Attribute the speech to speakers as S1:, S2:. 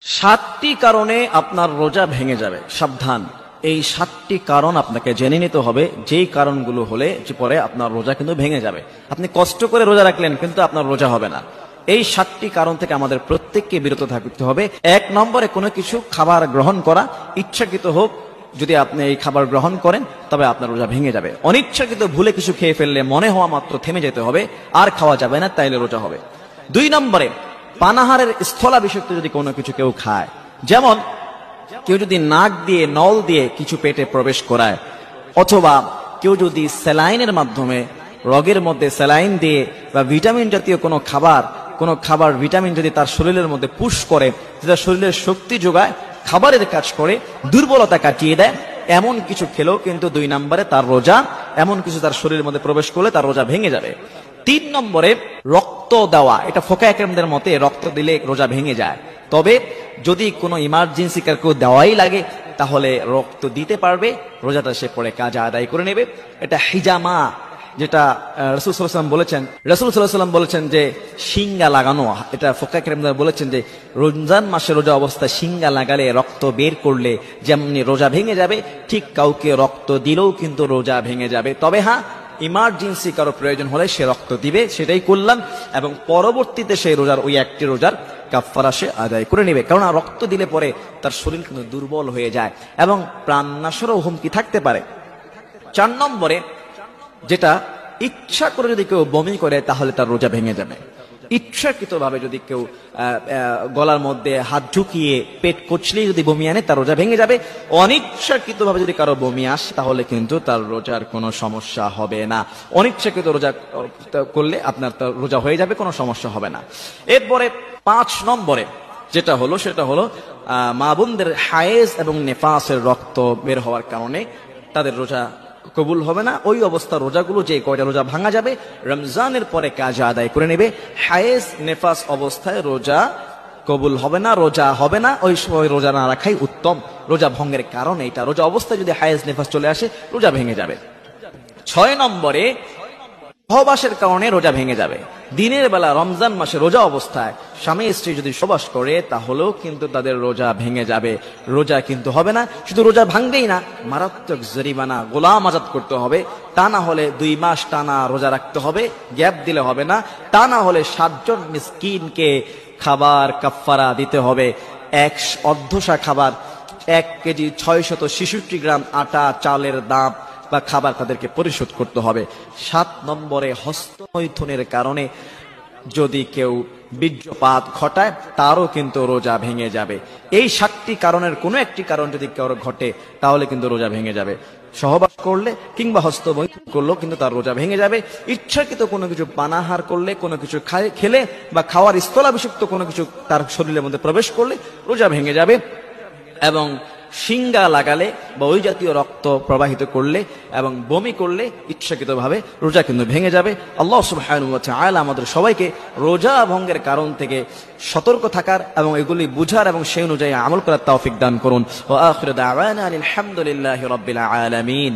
S1: সাতটি কারণে আপনার রোজা ভেঙে যাবে, সাবধান। এই সাতটি কারণ আপনাকে জেনে নিতে হবে, যেই কারণগুলো হলে যে পরে আপনার রোজা কিন্তু ভেঙে যাবে। আপনি কষ্ট করে রোজা রাখলেন কিন্তু আপনার রোজা হবে না। এই সাতটি কারণ থেকে আমাদের প্রত্যেককে বিরত থাকতে হবে। এক নম্বরে, কোনো কিছু খাবার গ্রহণ করা, ইচ্ছাকৃত হোক, যদি আপনি এই খাবার গ্রহণ করেন তবে আপনার রোজা ভেঙে যাবে। অনিচ্ছাকৃত ভুলে কিছু খেয়ে ফেললে মনে হওয়া মাত্র থেমে যেতে হবে, আর খাওয়া যাবে না, তাইলে রোজা হবে। দুই নম্বরে, পানাহারের স্থলাভিষিক্ত যদি কোনো কিছু কেউ খায়, যেমন কেউ যদি নাক দিয়ে নল দিয়ে কিছু পেটে প্রবেশ করায়, অথবা কেউ যদি স্যালাইনের মাধ্যমে রগের মধ্যে স্যালাইন দিয়ে বা ভিটামিন জাতীয় কোনো খাবার ভিটামিন যদি তার শরীরের মধ্যে পুশ করে, যেটা শরীরের শক্তি যোগায়, খাবারের কাজ করে, দুর্বলতা কাটিয়ে দেয়, এমন কিছু খেলেও কিন্তু দুই নম্বরে তার রোজা, এমন কিছু তার শরীরের মধ্যে প্রবেশ করলে তার রোজা ভেঙে যাবে। তিন নম্বরে, রক্ত দেওয়া। এটা ফোকায়ে কেরামদের মতে রক্ত দিলে রোজা ভেঙে যায়, তবে যদি কোনো ইমার্জেন্সি কারকেও দেওয়াই লাগে তাহলে রক্ত দিতে পারবে, রোজাটা সে পরে কাজা আদায় করে নেবে। এটা হিজামা, যেটা রাসূল সাল্লাল্লাহু আলাইহি ওয়াসাল্লাম বলেছেন। রাসূল সাল্লাল্লাহু আলাইহি ওয়াসাল্লাম বলেছেন যে শিঙ্গা লাগানো, এটা ফোকায়ে কেরামরা বলেছেন যে রমজান মাসে রোজা অবস্থায় শিঙ্গা লাগালে, রক্ত বের করলে যেমনি রোজা ভেঙে যাবে, ঠিক কাউকে রক্ত দিলেও কিন্তু রোজা ভেঙে যাবে। তবে হ্যাঁ, ইমার্জেন্সি কারো প্রয়োজন হলে সে রক্ত দিবে, সেটাই করলাম, এবং পরবর্তীতে সেই রোজার ওই একটি রোজার কাফারা সে আদায় করে নেবে। কারণ রক্ত দিলে পরে তার শরীর কিন্তু দুর্বল হয়ে যায় এবং প্রাণনাশেরও হুমকি থাকতে পারে। চার নম্বরে, যেটা ইচ্ছা করে যদি কেউ বমি করে তাহলে তার রোজা ভেঙে যাবে। ইচ্ছাকৃতভাবে যদি কেউ গলার মধ্যে হাত ঢুকিয়ে পেট কচলিয়ে যদি বমি আনে তার রোজা ভেঙে যাবে। অনিচ্ছাকৃতভাবে যদি কারো বমি আসে তাহলে কিন্তু তার রোজার কোনো সমস্যা হবে না। অনিচ্ছাকৃত রোজা করলে আপনার তার রোজা হয়ে যাবে, কোনো সমস্যা হবে না। এরপরে পাঁচ নম্বরে যেটা হলো সেটা হলো মা বোনদের হায়েজ এবং নেফাসের রক্ত বের হওয়ার কারণে তাদের রোজা কবুল হবে না। ওই অবস্থা রোজাগুলো, যে কয়টা রোজা ভাঙা যাবে, রমজানের পরে কাজা আদায় করে নেবে। হায়েজ নেফাস অবস্থায় রোজা কবুল হবে না, রোজা হবে না, ওই সময় রোজা না রাখাই উত্তম। রোজা ভঙ্গের কারণ এইটা, রোজা অবস্থায় যদি হায়েজ নেফাস চলে আসে রোজা ভেঙে যাবে। ছয় নম্বরে, সহবাসের কারণে রোজা ভেঙে যাবে। দিনের বেলা রমজান মাসে রোজা অবস্থায় স্বামী স্ত্রী যদি সহবাস করে তাহলেও কিন্তু তাদের রোজা ভেঙে যাবে, রোজা কিন্তু হবে না। শুধু রোজা ভাঙবেই না, মারাত্মক জরিমানা, গোলাম আজাদ করতে হবে। তা না হলে 2 মাস টানা রোজা রাখতে হবে, গ্যাপ দিলে হবে না। তা না হলে 7 জন মিসকিনকে খাবার কাফারা দিতে হবে। অর্ধশা খাবার, 1 কেজি 666 গ্রাম আটা চালের দাম বা খাবার তাদেরকে পরিশোধ করতে হবে। 7 নম্বরে, হস্তমৈথুনের কারণে যদি কেউ বীর্যপাত ঘটায় তারও কিন্তু রোজা ভেঙে যাবে। এই 7টি কারণের কোনো একটি কারণ যদি কারো ঘটে তাহলে কিন্তু রোজা ভেঙে যাবে। সহবাস করলে কিংবা হস্তমৈথুন করলেও কিন্তু তার রোজা ভেঙে যাবে। ইচ্ছাকৃত কোনো কিছু পানাহার করলে, কোনো কিছু খেলে বা খাওয়ার স্থলাভিষিক্ত কোনো কিছু তার শরীরের মধ্যে প্রবেশ করলে রোজা ভেঙে যাবে। এবং শিঙ্গা লাগালে বা ওই জাতীয় রক্ত প্রবাহিত করলে এবং বমি করলে ইচ্ছাকৃতভাবে রোজা কিন্তু ভেঙে যাবে। আল্লাহ সুবহানাহু ওয়া তাআলা আমাদের সবাইকে রোজা ভঙ্গের কারণ থেকে সতর্ক থাকার এবং এগুলি বুঝার এবং সেই অনুযায়ী আমল করার তৌফিক দান করুন। ওয়া আখিরু দাওয়ানা আলহামদুলিল্লাহি রাব্বিল আলামিন।